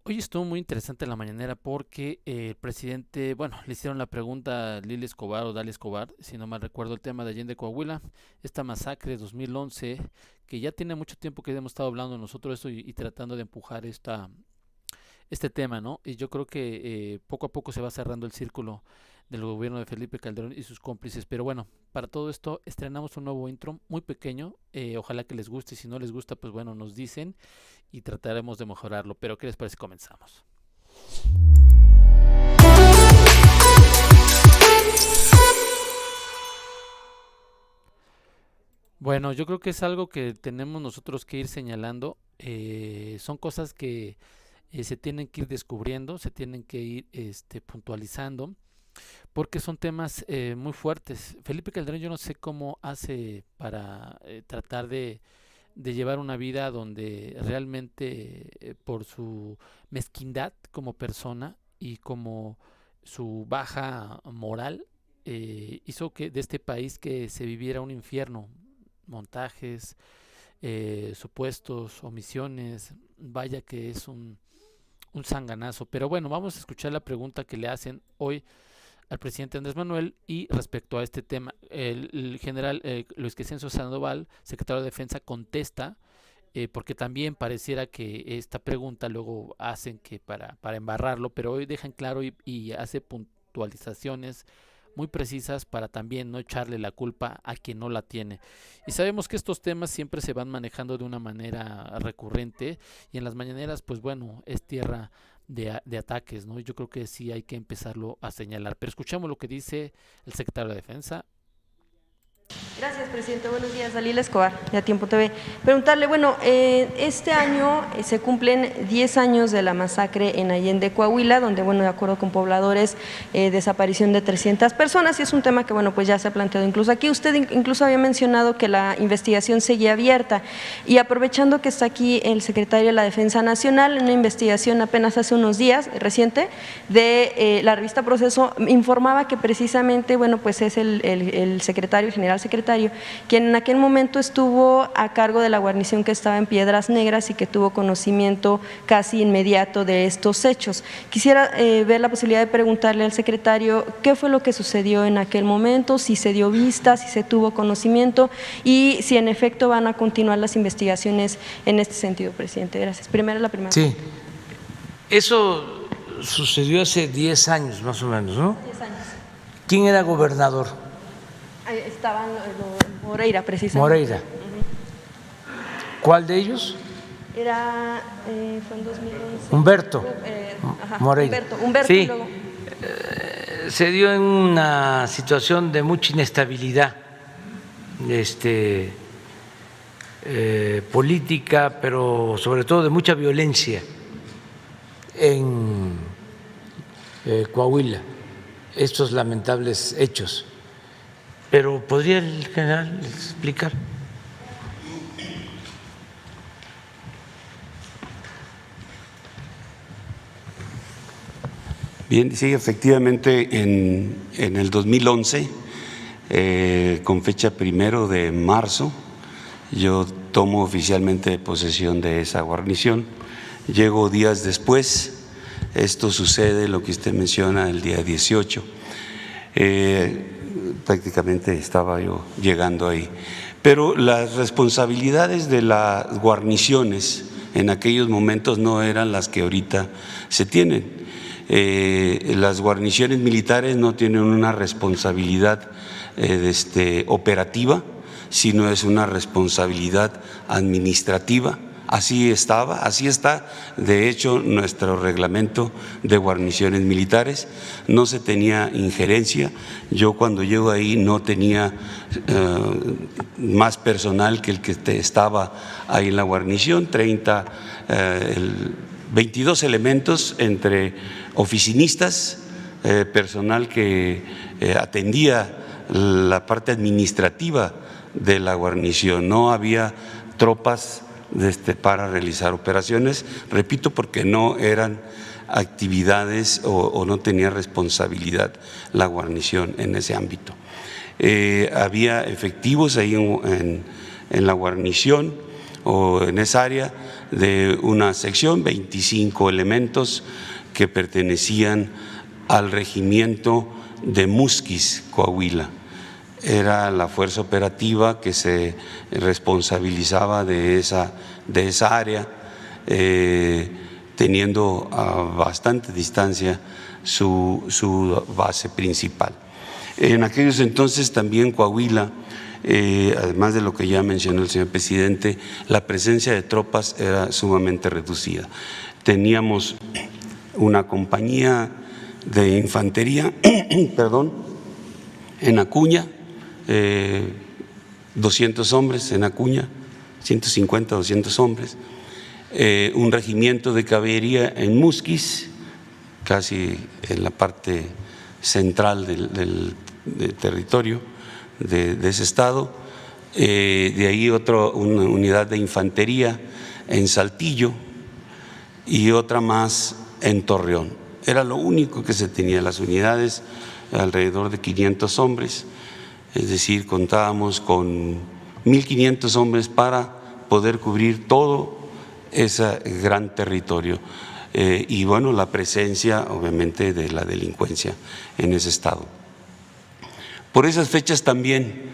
Hoy estuvo muy interesante la mañanera porque el presidente, bueno, le hicieron la pregunta a Lili Escobar o Dalia Escobar, si no mal recuerdo el tema de Allende Coahuila, esta masacre de 2011, que ya tiene mucho tiempo que hemos estado hablando nosotros eso y tratando de empujar este tema, ¿no? Y yo creo que poco a poco se va cerrando el círculo del gobierno de Felipe Calderón y sus cómplices. Pero bueno, para todo esto estrenamos un nuevo intro muy pequeño. Ojalá que les guste y si no les gusta, pues bueno, nos dicen y trataremos de mejorarlo. Pero ¿qué les parece? Comenzamos. Bueno, yo creo que es algo que tenemos nosotros que ir señalando. Son cosas que se tienen que ir descubriendo, se tienen que ir puntualizando, porque son temas muy fuertes. Felipe Calderón, yo no sé cómo hace para tratar de llevar una vida donde realmente por su mezquindad como persona y como su baja moral hizo que de este país que se viviera un infierno, montajes, supuestos, omisiones, vaya que es un sanganazo. Pero bueno, vamos a escuchar la pregunta que le hacen hoy al presidente Andrés Manuel y respecto a este tema. El general Luis Crescencio Sandoval, secretario de Defensa, contesta porque también pareciera que esta pregunta luego hacen que para embarrarlo, pero hoy dejan claro y hace puntualizaciones muy precisas para también no echarle la culpa a quien no la tiene. Y sabemos que estos temas siempre se van manejando de una manera recurrente y en las mañaneras, pues bueno, es tierra de ataques, ¿no? Yo creo que sí hay que empezarlo a señalar. Pero escuchamos lo que dice el secretario de Defensa. Gracias, presidente. Buenos días, Dalila Escobar, de A Tiempo TV. Preguntarle, bueno, este año se cumplen 10 años de la masacre en Allende, Coahuila, donde, bueno, de acuerdo con pobladores, desaparición de 300 personas, y es un tema que, bueno, pues ya se ha planteado incluso aquí. Usted incluso había mencionado que la investigación seguía abierta, y aprovechando que está aquí el secretario de la Defensa Nacional, en una investigación apenas hace unos días, reciente, de la revista Proceso, informaba que precisamente, bueno, pues es el secretario general, quien en aquel momento estuvo a cargo de la guarnición que estaba en Piedras Negras y que tuvo conocimiento casi inmediato de estos hechos. Quisiera ver la posibilidad de preguntarle al secretario qué fue lo que sucedió en aquel momento, si se dio vista, si se tuvo conocimiento y si en efecto van a continuar las investigaciones en este sentido, presidente. Gracias. La primera. Sí, eso sucedió hace 10 años más o menos, ¿no? 10 años. ¿Quién era gobernador? Estaban Moreira, precisamente. Moreira. ¿Cuál de ellos? Era, fue en 2011. Humberto. Moreira. Humberto sí, y luego. Se dio en una situación de mucha inestabilidad política, pero sobre todo de mucha violencia en Coahuila, estos lamentables hechos. Pero ¿podría el general explicar? Bien, sí, efectivamente en el 2011, con fecha 1 de marzo, yo tomo oficialmente posesión de esa guarnición. Llego días después, esto sucede, lo que usted menciona, el día 18. Prácticamente estaba yo llegando ahí. Pero las responsabilidades de las guarniciones en aquellos momentos no eran las que ahorita se tienen. Las guarniciones militares no tienen una responsabilidad operativa, sino es una responsabilidad administrativa. Así estaba, así está, de hecho, nuestro reglamento de guarniciones militares. No se tenía injerencia. Yo cuando llego ahí no tenía más personal que el que estaba ahí en la guarnición, 22 elementos entre oficinistas, personal que atendía la parte administrativa de la guarnición. No había tropas para realizar operaciones, repito, porque no eran actividades o no tenía responsabilidad la guarnición en ese ámbito. Había efectivos ahí en la guarnición, o en esa área de una sección, 25 elementos que pertenecían al regimiento de Musquis, Coahuila. Era la fuerza operativa que se responsabilizaba de esa área, teniendo a bastante distancia su base principal. En aquellos entonces también Coahuila, además de lo que ya mencionó el señor presidente, la presencia de tropas era sumamente reducida. Teníamos una compañía de infantería, perdón, en Acuña, 200 hombres en Acuña, 150, 200 hombres, un regimiento de caballería en Musquis, casi en la parte central del territorio de ese estado, de ahí una unidad de infantería en Saltillo y otra más en Torreón. Era lo único que se tenía, las unidades alrededor de 500 hombres, es decir, contábamos con 1.500 hombres para poder cubrir todo ese gran territorio. Y bueno, la presencia obviamente de la delincuencia en ese estado. Por esas fechas también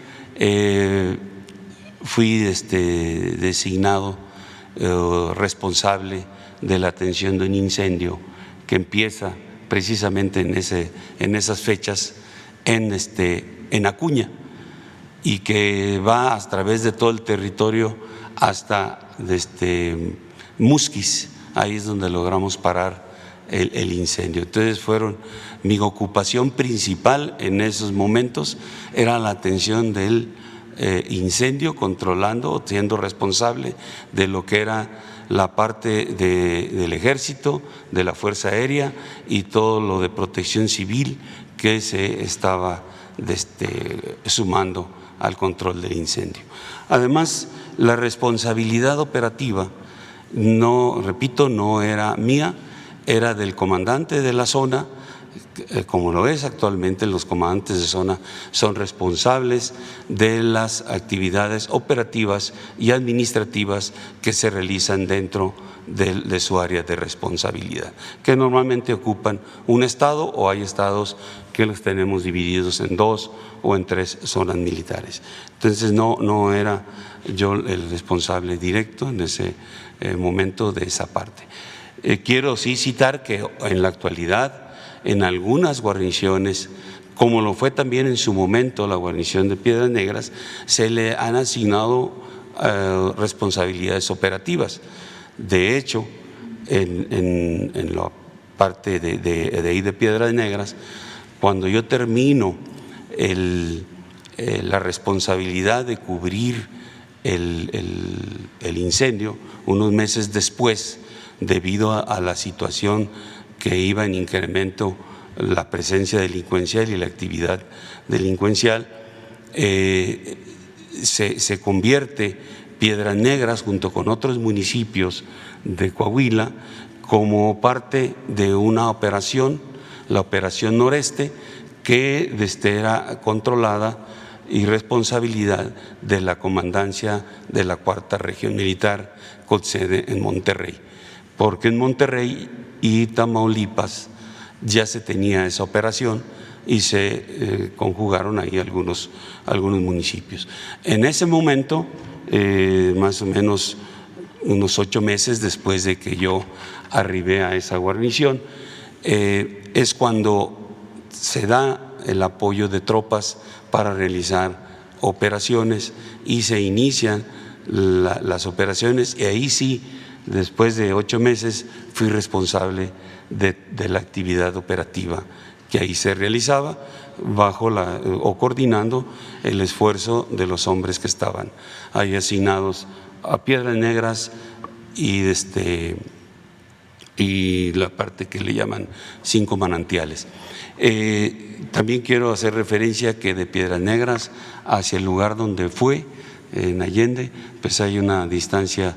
fui designado responsable de la atención de un incendio que empieza precisamente en esas fechas en Acuña y que va a través de todo el territorio hasta Musquis. Ahí es donde logramos parar el incendio. Entonces mi ocupación principal en esos momentos era la atención del incendio, controlando, siendo responsable de lo que era la parte del ejército, de la Fuerza Aérea y todo lo de protección civil que se estaba sumando al control del incendio. Además, la responsabilidad operativa, no era mía, era del comandante de la zona. Como lo es actualmente, los comandantes de zona son responsables de las actividades operativas y administrativas que se realizan dentro de su área de responsabilidad, que normalmente ocupan un estado o hay estados que los tenemos divididos en 2 o en 3 zonas militares. Entonces no era yo el responsable directo en ese momento de esa parte. Quiero sí citar que en la actualidad en algunas guarniciones, como lo fue también en su momento la guarnición de Piedras Negras, se le han asignado responsabilidades operativas. De hecho, en la parte de ahí de Piedras Negras, cuando yo termino la responsabilidad de cubrir el incendio, unos meses después, debido a la situación que iba en incremento la presencia delincuencial y la actividad delincuencial, se convierte Piedras Negras junto con otros municipios de Coahuila como parte de una operación, la Operación Noreste, que era controlada y responsabilidad de la comandancia de la 4ª Región Militar con sede en Monterrey, porque en Monterrey y Tamaulipas ya se tenía esa operación y se conjugaron ahí algunos municipios. En ese momento, más o menos unos 8 meses después de que yo arribé a esa guarnición, es cuando se da el apoyo de tropas para realizar operaciones y se inician las operaciones, y ahí sí, después de 8 meses, fui responsable de la actividad operativa que ahí se realizaba o coordinando el esfuerzo de los hombres que estaban ahí asignados a Piedras Negras y la parte que le llaman 5 manantiales. También quiero hacer referencia que de Piedras Negras hacia el lugar donde fue, en Allende, pues hay una distancia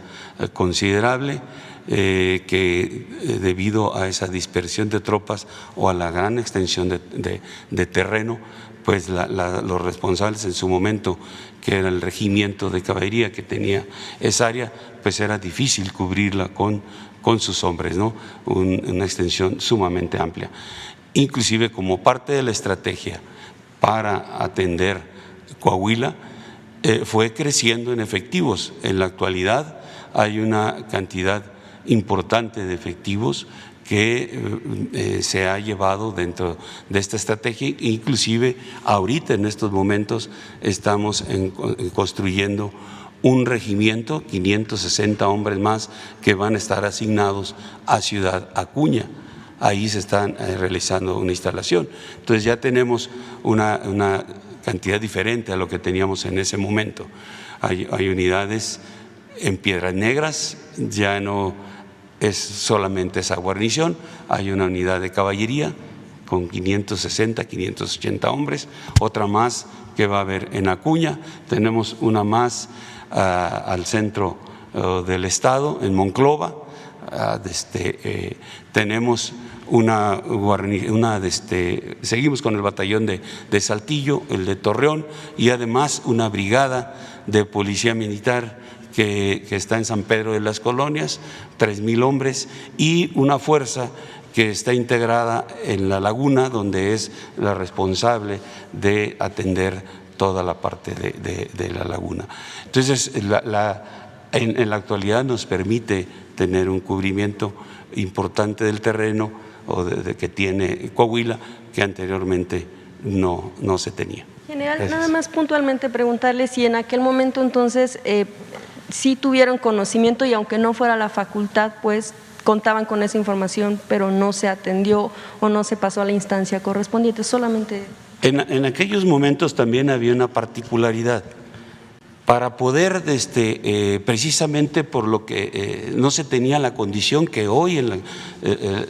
considerable que debido a esa dispersión de tropas o a la gran extensión de terreno, pues los responsables en su momento, que era el regimiento de caballería que tenía esa área, pues era difícil cubrirla con sus hombres, ¿no? Una extensión sumamente amplia. Inclusive como parte de la estrategia para atender Coahuila, fue creciendo en efectivos. En la actualidad hay una cantidad importante de efectivos que se ha llevado dentro de esta estrategia. Inclusive ahorita en estos momentos estamos construyendo un regimiento, 560 hombres más que van a estar asignados a Ciudad Acuña. Ahí se están realizando una instalación. Entonces ya tenemos una cantidad diferente a lo que teníamos en ese momento. Hay unidades en Piedras Negras, ya no es solamente esa guarnición, hay una unidad de caballería con 560, 580 hombres, otra más que va a haber en Acuña, tenemos una más al centro del estado, en Monclova, tenemos seguimos con el batallón de Saltillo, el de Torreón, y además una brigada de policía militar que está en San Pedro de las Colonias, 3,000 hombres, y una fuerza que está integrada en La Laguna, donde es la responsable de atender toda la parte de La Laguna. Entonces, en la actualidad nos permite tener un cubrimiento importante del terreno o que tiene Coahuila, que anteriormente no se tenía. General, Gracias. nada más puntualmente preguntarle si en aquel momento entonces sí tuvieron conocimiento y aunque no fuera la facultad, pues contaban con esa información, pero no se atendió o no se pasó a la instancia correspondiente, solamente… En aquellos momentos también había una particularidad. Para poder, precisamente por lo que no se tenía la condición que hoy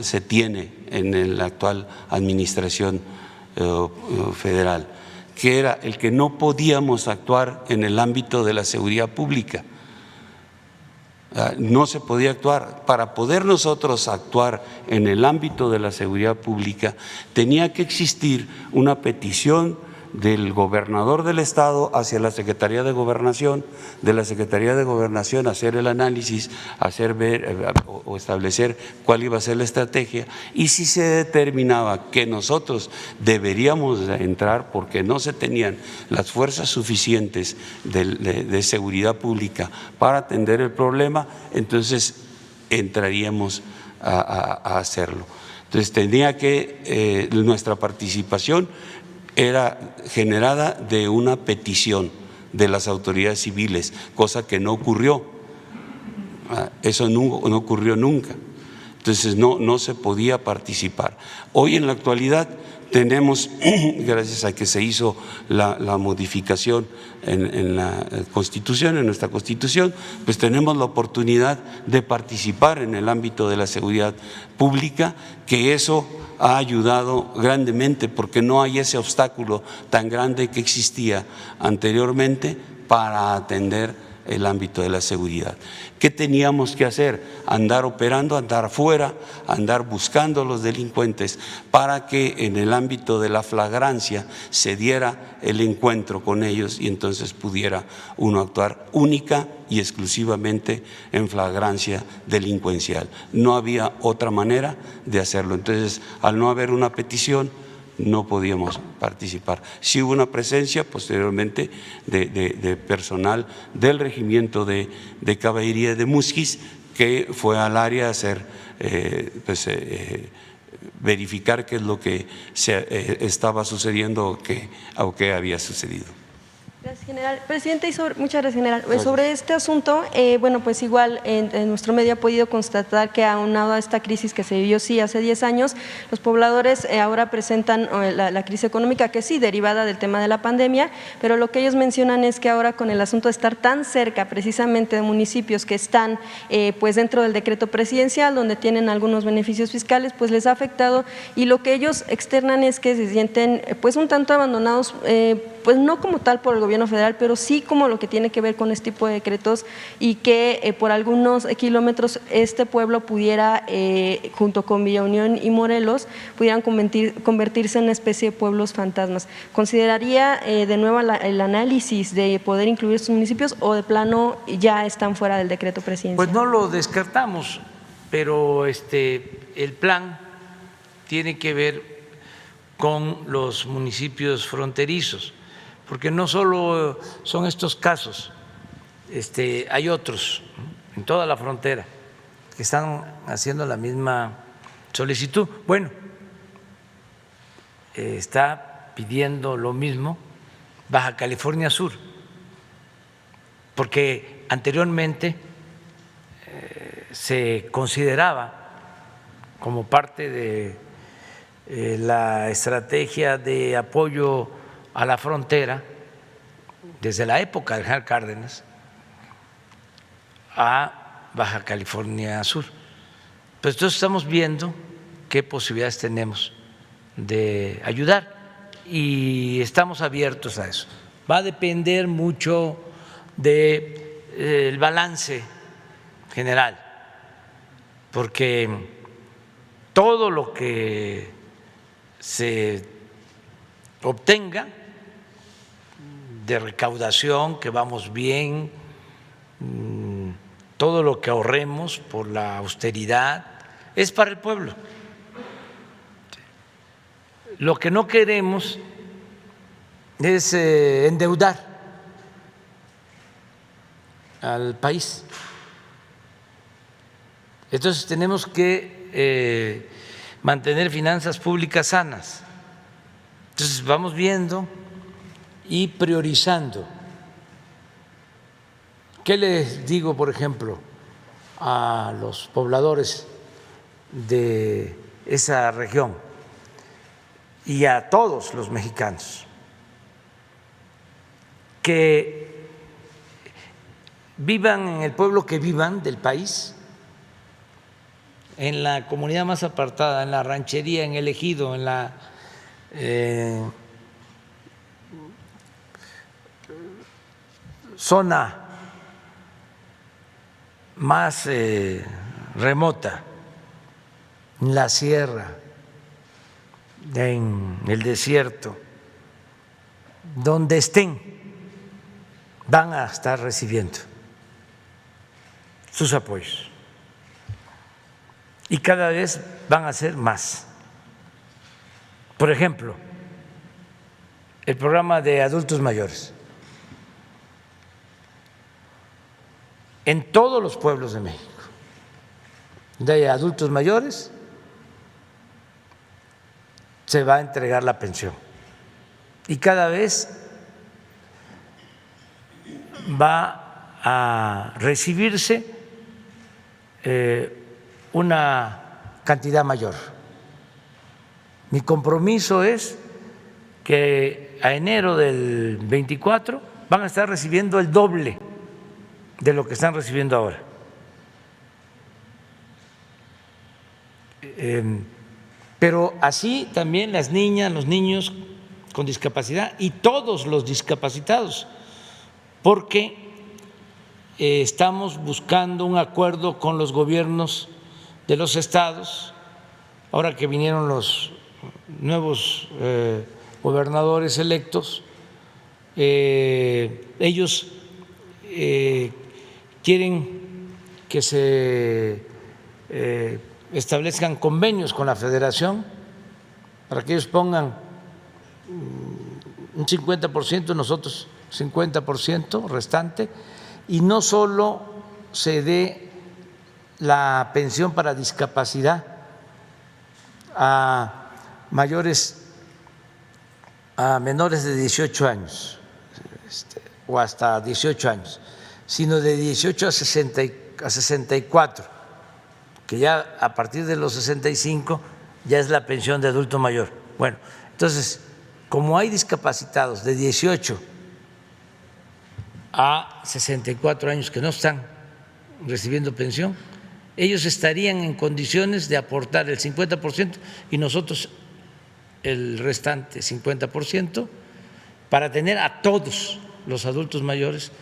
se tiene en la actual administración federal, que era el que no podíamos actuar en el ámbito de la seguridad pública. No se podía actuar. Para poder nosotros actuar en el ámbito de la seguridad pública tenía que existir una petición del gobernador del estado hacia la Secretaría de Gobernación, de la Secretaría de Gobernación hacer el análisis, hacer ver o establecer cuál iba a ser la estrategia, y si se determinaba que nosotros deberíamos entrar porque no se tenían las fuerzas suficientes de seguridad pública para atender el problema, entonces entraríamos a hacerlo. Entonces tenía que nuestra participación era generada de una petición de las autoridades civiles, cosa que no ocurrió. Eso no ocurrió nunca. Entonces no se podía participar. Hoy en la actualidad tenemos, gracias a que se hizo la modificación en la Constitución, en nuestra Constitución, pues tenemos la oportunidad de participar en el ámbito de la seguridad pública, que eso ha ayudado grandemente porque no hay ese obstáculo tan grande que existía anteriormente para atender el ámbito de la seguridad. ¿Qué teníamos que hacer? Andar operando, andar afuera, andar buscando a los delincuentes para que en el ámbito de la flagrancia se diera el encuentro con ellos y entonces pudiera uno actuar única y exclusivamente en flagrancia delincuencial. No había otra manera de hacerlo. Entonces, al no haber una petición, no podíamos participar. Sí hubo una presencia posteriormente de personal del regimiento de caballería de Musquis, que fue al área a hacer, verificar qué es lo que estaba sucediendo o qué había sucedido. Gracias, general. Presidente, muchas gracias, general. Sobre este asunto, bueno, pues igual en nuestro medio ha podido constatar que aunado a esta crisis que se vivió sí hace 10 años, los pobladores ahora presentan la crisis económica, que sí, derivada del tema de la pandemia, pero lo que ellos mencionan es que ahora con el asunto de estar tan cerca precisamente de municipios que están pues dentro del decreto presidencial, donde tienen algunos beneficios fiscales, pues les ha afectado, y lo que ellos externan es que se sienten pues un tanto abandonados, pues no como tal por el gobierno gobierno federal, pero sí como lo que tiene que ver con este tipo de decretos y que por algunos kilómetros este pueblo pudiera, junto con Villa Unión y Morelos, pudieran convertirse en una especie de pueblos fantasmas. ¿Consideraría de nuevo el análisis de poder incluir estos municipios o de plano ya están fuera del decreto presidencial? Pues no lo descartamos, pero el plan tiene que ver con los municipios fronterizos, porque no solo son estos casos, hay otros en toda la frontera que están haciendo la misma solicitud. Bueno, está pidiendo lo mismo Baja California Sur, porque anteriormente se consideraba como parte de la estrategia de apoyo a la frontera desde la época de General Cárdenas a Baja California Sur. Pues entonces estamos viendo qué posibilidades tenemos de ayudar y estamos abiertos a eso. Va a depender mucho del balance general, porque todo lo que se obtenga de recaudación, que vamos bien, todo lo que ahorremos por la austeridad, es para el pueblo. Lo que no queremos es endeudar al país. Entonces tenemos que mantener finanzas públicas sanas. Entonces vamos viendo y priorizando. ¿Qué les digo, por ejemplo, a los pobladores de esa región y a todos los mexicanos? Que vivan en el pueblo que vivan del país, en la comunidad más apartada, en la ranchería, en el ejido, en la zona más remota, en la sierra, en el desierto, donde estén, van a estar recibiendo sus apoyos. Y cada vez van a ser más. Por ejemplo, el programa de adultos mayores. En todos los pueblos de México, donde hay adultos mayores, se va a entregar la pensión. Y cada vez va a recibirse una cantidad mayor. Mi compromiso es que a enero del 24 van a estar recibiendo el doble de lo que están recibiendo ahora. Pero así también las niñas, los niños con discapacidad y todos los discapacitados, porque estamos buscando un acuerdo con los gobiernos de los estados, ahora que vinieron los nuevos gobernadores electos, ellos quieren que se establezcan convenios con la federación para que ellos pongan un 50%, nosotros 50% restante, y no solo se dé la pensión para discapacidad a menores de 18 años o hasta 18 años, sino de 18 a 64, que ya a partir de los 65 ya es la pensión de adulto mayor. Bueno, entonces, como hay discapacitados de 18 a 64 años que no están recibiendo pensión, ellos estarían en condiciones de aportar el 50% y nosotros el restante 50% para tener a todos los adultos mayores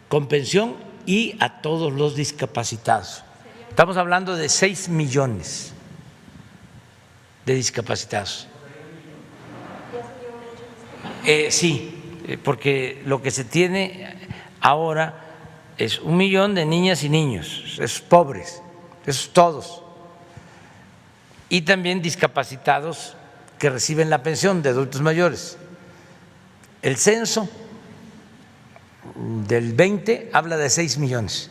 con pensión y a todos los discapacitados. Estamos hablando de 6 millones de discapacitados. Sí, porque lo que se tiene ahora es 1 millón de niñas y niños, esos pobres, esos todos, y también discapacitados que reciben la pensión de adultos mayores. El censo del 20 habla de 6 millones.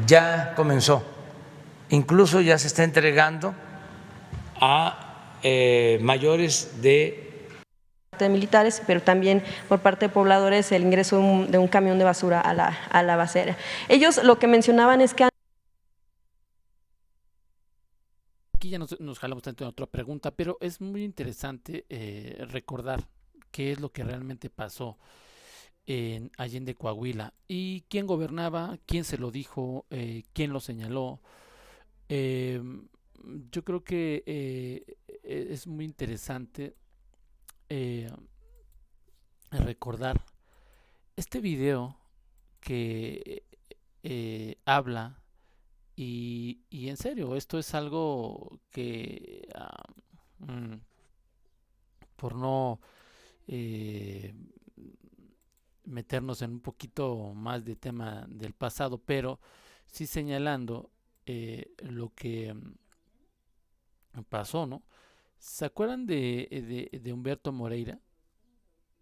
Ya comenzó, incluso ya se está entregando a mayores de militares, pero también por parte de pobladores el ingreso de un camión de basura a la basera. Ellos lo que mencionaban es que aquí ya nos jalamos tanto en otra pregunta, pero es muy interesante recordar qué es lo que realmente pasó en Allende, Coahuila, y quién gobernaba, quién se lo dijo, quién lo señaló. Yo creo que es muy interesante recordar este video que habla y en serio, esto es algo que por no meternos en un poquito más de tema del pasado, pero sí señalando lo que pasó, ¿no? ¿Se acuerdan de Humberto Moreira?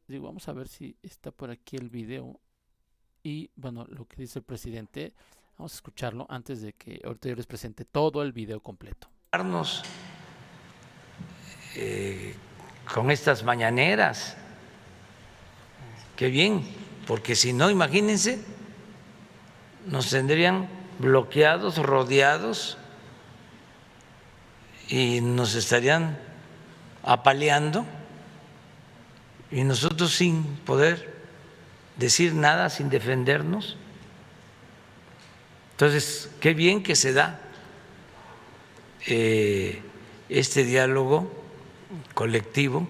Digo, vamos a ver si está por aquí el video. Y bueno, lo que dice el presidente, vamos a escucharlo antes de que ahorita yo les presente todo el video completo. Con estas mañaneras, qué bien, porque si no, imagínense, nos tendrían bloqueados, rodeados y nos estarían apaleando y nosotros sin poder decir nada, sin defendernos. Entonces, qué bien que se da este diálogo colectivo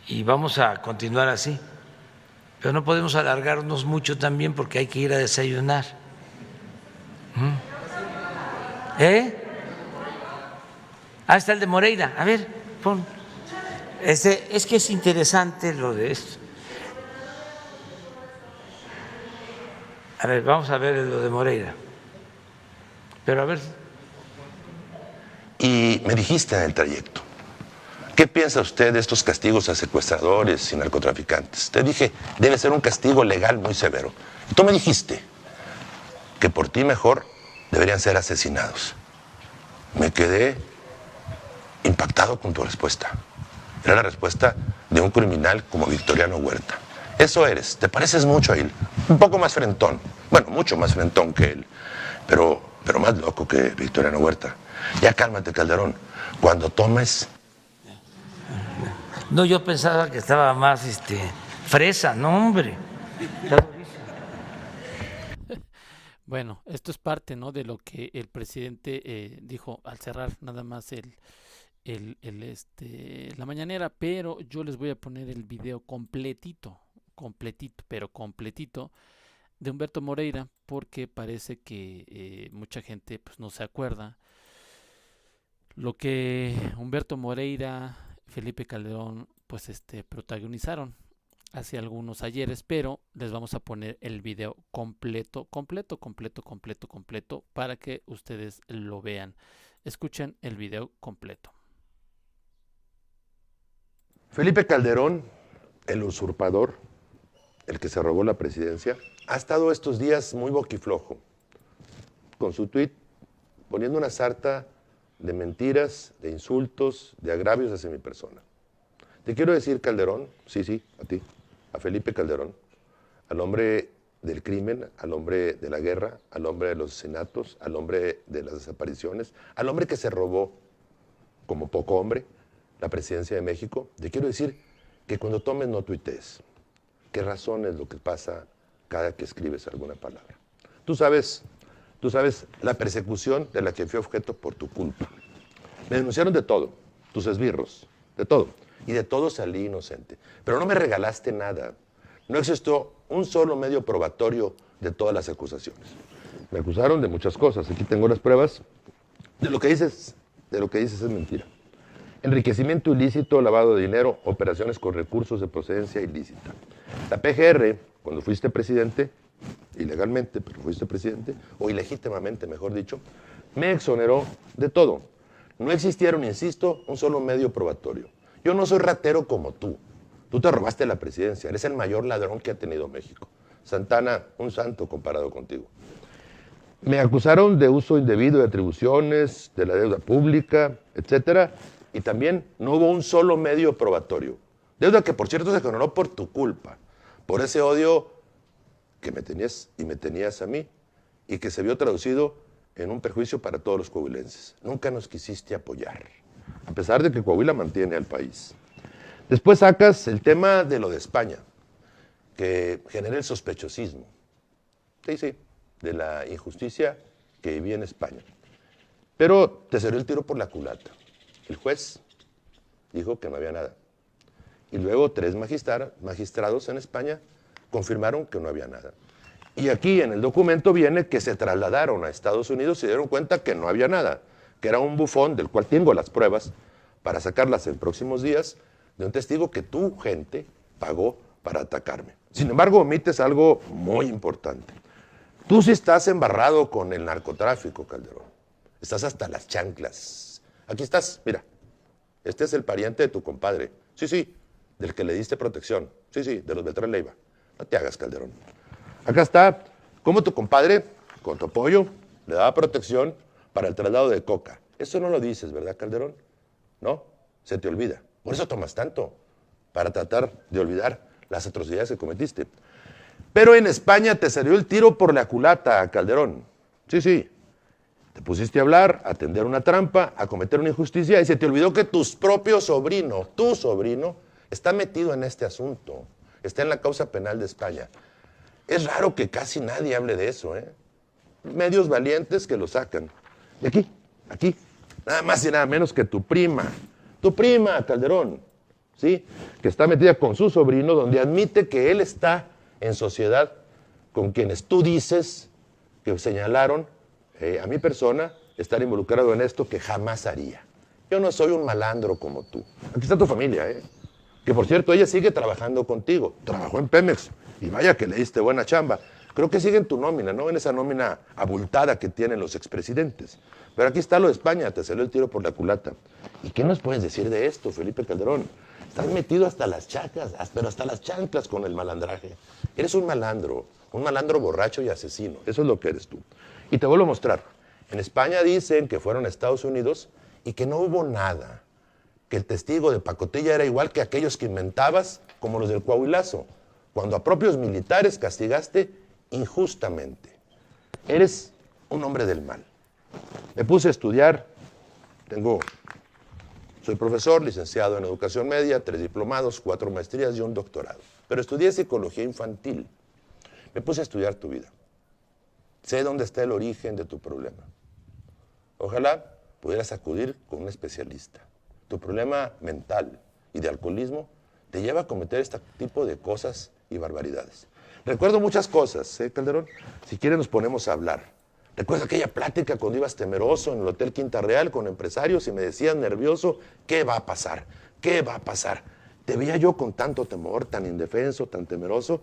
y vamos a continuar así, pero no podemos alargarnos mucho también porque hay que ir a desayunar. Ah, está el de Moreira. A ver, pon. Es que es interesante lo de esto. A ver, vamos a ver lo de Moreira. Pero a ver. Y me dijiste en el trayecto, ¿qué piensa usted de estos castigos a secuestradores y narcotraficantes? Te dije, debe ser un castigo legal muy severo. Y tú me dijiste que por ti mejor deberían ser asesinados. Me quedé impactado con tu respuesta. Era la respuesta de un criminal como Victoriano Huerta. Eso eres, te pareces mucho a él, un poco más frentón, bueno, mucho más frentón que él, pero más loco que Victoriano Huerta. Ya cálmate, Calderón, cuando tomes... No, yo pensaba que estaba más fresa, no hombre. Bueno, esto es parte, ¿no?, de lo que el presidente dijo al cerrar nada más la mañanera, pero yo les voy a poner el video completito, pero completito de Humberto Moreira, porque parece que mucha gente pues no se acuerda lo que Humberto Moreira, Felipe Calderón pues protagonizaron hace algunos ayeres, pero les vamos a poner el video completo para que ustedes lo vean. Escuchen el video completo. Felipe Calderón, el usurpador, el que se robó la presidencia, ha estado estos días muy boquiflojo, con su tuit poniendo una sarta de mentiras, de insultos, de agravios hacia mi persona. Te quiero decir, Calderón, sí, a ti, a Felipe Calderón, al hombre del crimen, al hombre de la guerra, al hombre de los asesinatos, al hombre de las desapariciones, al hombre que se robó, como poco hombre, la presidencia de México. Te quiero decir que cuando tomes no tuitees, que razones lo que pasa cada que escribes alguna palabra. Tú sabes la persecución de la que fui objeto por tu culpa. Me denunciaron de todo, tus esbirros, de todo. Y de todo salí inocente. Pero no me regalaste nada. No existió un solo medio probatorio de todas las acusaciones. Me acusaron de muchas cosas. Aquí tengo las pruebas. De lo que dices es mentira. Enriquecimiento ilícito, lavado de dinero, operaciones con recursos de procedencia ilícita. La PGR, cuando fuiste presidente, ilegalmente, pero fuiste presidente, o ilegítimamente, mejor dicho, me exoneró de todo. No existieron, insisto, un solo medio probatorio. Yo no soy ratero como tú. Tú te robaste la presidencia. Eres el mayor ladrón que ha tenido México. Santana, un santo comparado contigo. Me acusaron de uso indebido de atribuciones, de la deuda pública, etcétera, y también no hubo un solo medio probatorio. Deuda que, por cierto, se generó por tu culpa, por ese odio que me tenías y me tenías a mí, y que se vio traducido en un perjuicio para todos los coahuilenses. Nunca nos quisiste apoyar, a pesar de que Coahuila mantiene al país. Después sacas el tema de lo de España, que genera el sospechosismo. Sí, de la injusticia que vivía en España. Pero te salió el tiro por la culata. El juez dijo que no había nada. Y luego 3 magistrados en España confirmaron que no había nada. Y aquí en el documento viene que se trasladaron a Estados Unidos y se dieron cuenta que no había nada, que era un bufón del cual tengo las pruebas para sacarlas en próximos días, de un testigo que tu gente pagó para atacarme. Sin embargo, omites algo muy importante. Tú sí estás embarrado con el narcotráfico, Calderón. Estás hasta las chanclas. Aquí estás, mira. Este es el pariente de tu compadre. Sí, del que le diste protección. Sí, de los Beltrán Leiva. No te hagas, Calderón. Acá está cómo tu compadre, con tu apoyo, le daba protección para el traslado de coca. Eso no lo dices, ¿verdad, Calderón? No, se te olvida. Por eso tomas tanto, para tratar de olvidar las atrocidades que cometiste. Pero en España te salió el tiro por la culata, Calderón. Sí. Te pusiste a hablar, a tender una trampa, a cometer una injusticia y se te olvidó que tu sobrino, está metido en este asunto. Está en la causa penal de España. Es raro que casi nadie hable de eso, ¿eh? Medios valientes que lo sacan. Y aquí, nada más y nada menos que tu prima, Calderón, ¿sí? Que está metida con su sobrino, donde admite que él está en sociedad con quienes tú dices que señalaron a mi persona estar involucrado en esto que jamás haría. Yo no soy un malandro como tú. Aquí está tu familia, que por cierto ella sigue trabajando contigo. Trabajó en Pemex y vaya que le diste buena chamba. Creo que sigue en tu nómina, ¿no? En esa nómina abultada que tienen los expresidentes. Pero aquí está lo de España, te salió el tiro por la culata. ¿Y qué nos puedes decir de esto, Felipe Calderón? Estás metido hasta las chacas, pero hasta las chanclas con el malandraje. Eres un malandro borracho y asesino. Eso es lo que eres tú. Y te vuelvo a mostrar. En España dicen que fueron a Estados Unidos y que no hubo nada. Que el testigo de pacotilla era igual que aquellos que inventabas, como los del Coahuilazo, cuando a propios militares castigaste injustamente. Eres un hombre del mal. Me puse a estudiar, soy profesor, licenciado en educación media, 3 diplomados, 4 maestrías y un doctorado. Pero estudié psicología infantil. Me puse a estudiar tu vida. Sé dónde está el origen de tu problema. Ojalá pudieras acudir con un especialista. Tu problema mental y de alcoholismo te lleva a cometer este tipo de cosas y barbaridades. Recuerdo muchas cosas, Calderón. Si quieres nos ponemos a hablar. Recuerdo aquella plática cuando ibas temeroso en el Hotel Quinta Real con empresarios y me decías nervioso, ¿qué va a pasar? ¿Qué va a pasar? Te veía yo con tanto temor, tan indefenso, tan temeroso.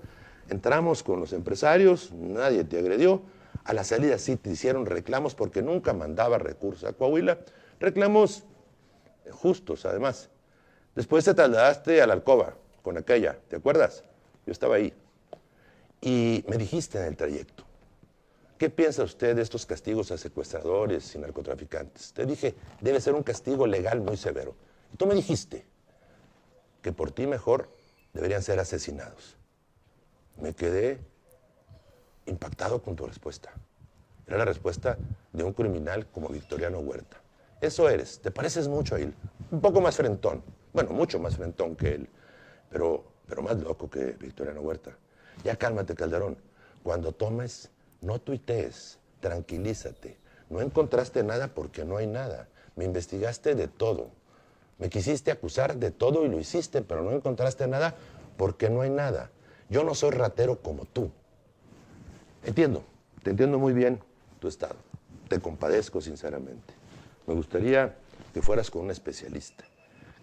Entramos con los empresarios, nadie te agredió. A la salida sí te hicieron reclamos porque nunca mandaba recursos a Coahuila. Reclamos justos, además. Después te trasladaste a la alcoba con aquella, ¿te acuerdas? Yo estaba ahí. Y me dijiste en el trayecto, ¿qué piensa usted de estos castigos a secuestradores y narcotraficantes? Te dije, debe ser un castigo legal muy severo. Y tú me dijiste que por ti mejor deberían ser asesinados. Me quedé impactado con tu respuesta. Era la respuesta de un criminal como Victoriano Huerta. Eso eres, te pareces mucho a él. Un poco más frentón, bueno, mucho más frentón que él, pero más loco que Victoriano Huerta. Ya cálmate, Calderón. Cuando tomes, no tuitees, tranquilízate. No encontraste nada porque no hay nada. Me investigaste de todo. Me quisiste acusar de todo y lo hiciste, pero no encontraste nada porque no hay nada. Yo no soy ratero como tú. Entiendo, te entiendo muy bien tu estado. Te compadezco sinceramente. Me gustaría que fueras con un especialista.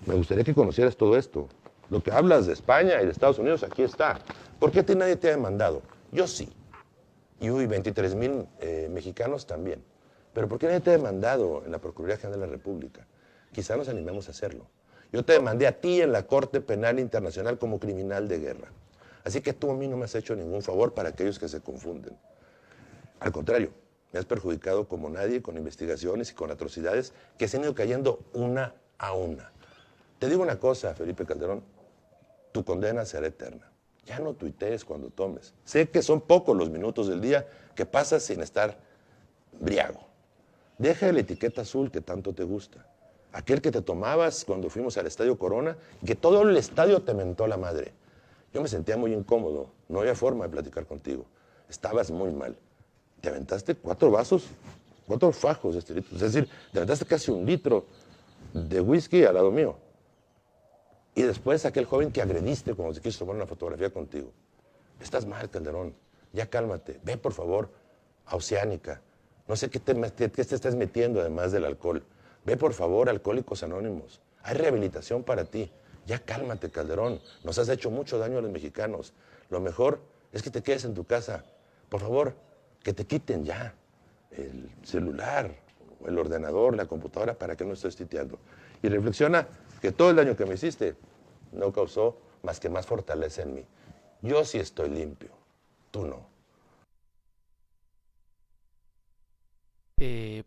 Me gustaría que conocieras todo esto. Lo que hablas de España y de Estados Unidos, aquí está. ¿Por qué a ti nadie te ha demandado? Yo sí. Y 23,000 mexicanos también. Pero ¿por qué nadie te ha demandado en la Procuraduría General de la República? Quizá nos animemos a hacerlo. Yo te demandé a ti en la Corte Penal Internacional como criminal de guerra. Así que tú a mí no me has hecho ningún favor para aquellos que se confunden. Al contrario, me has perjudicado como nadie con investigaciones y con atrocidades que se han ido cayendo una a una. Te digo una cosa, Felipe Calderón, tu condena será eterna. Ya no tuitees cuando tomes. Sé que son pocos los minutos del día que pasas sin estar briago. Deja la etiqueta azul que tanto te gusta. Aquel que te tomabas cuando fuimos al Estadio Corona, que todo el estadio te mentó la madre. Yo me sentía muy incómodo, no había forma de platicar contigo. Estabas muy mal. Te aventaste 4 vasos, 4 fajos de estilito. Es decir, te aventaste casi 1 litro de whisky al lado mío. Y después aquel joven que agrediste cuando se quiso tomar una fotografía contigo. Estás mal, Calderón. Ya cálmate. Ve, por favor, a Oceánica. No sé qué te estás metiendo además del alcohol. Ve, por favor, a Alcohólicos Anónimos. Hay rehabilitación para ti. Ya cálmate, Calderón. Nos has hecho mucho daño a los mexicanos. Lo mejor es que te quedes en tu casa. Por favor, que te quiten ya el celular, el ordenador, la computadora, para que no estés tuiteando. Y reflexiona que todo el daño que me hiciste no causó más que más fortaleza en mí. Yo sí estoy limpio, tú no.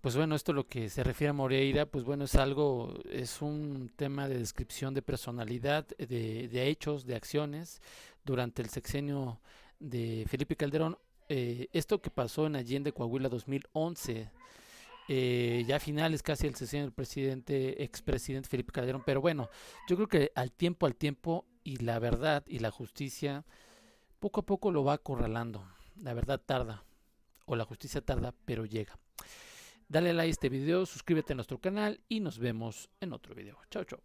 Pues bueno, esto lo que se refiere a Moreira, pues bueno, es un tema de descripción de personalidad, de hechos, de acciones durante el sexenio de Felipe Calderón. Esto que pasó en Allende, Coahuila 2011, ya a finales casi del sexenio del expresidente Felipe Calderón, pero bueno, yo creo que al tiempo y la verdad y la justicia poco a poco lo va acorralando. La verdad tarda, o la justicia tarda, pero llega. Dale like a este video, suscríbete a nuestro canal y nos vemos en otro video. Chao, chao.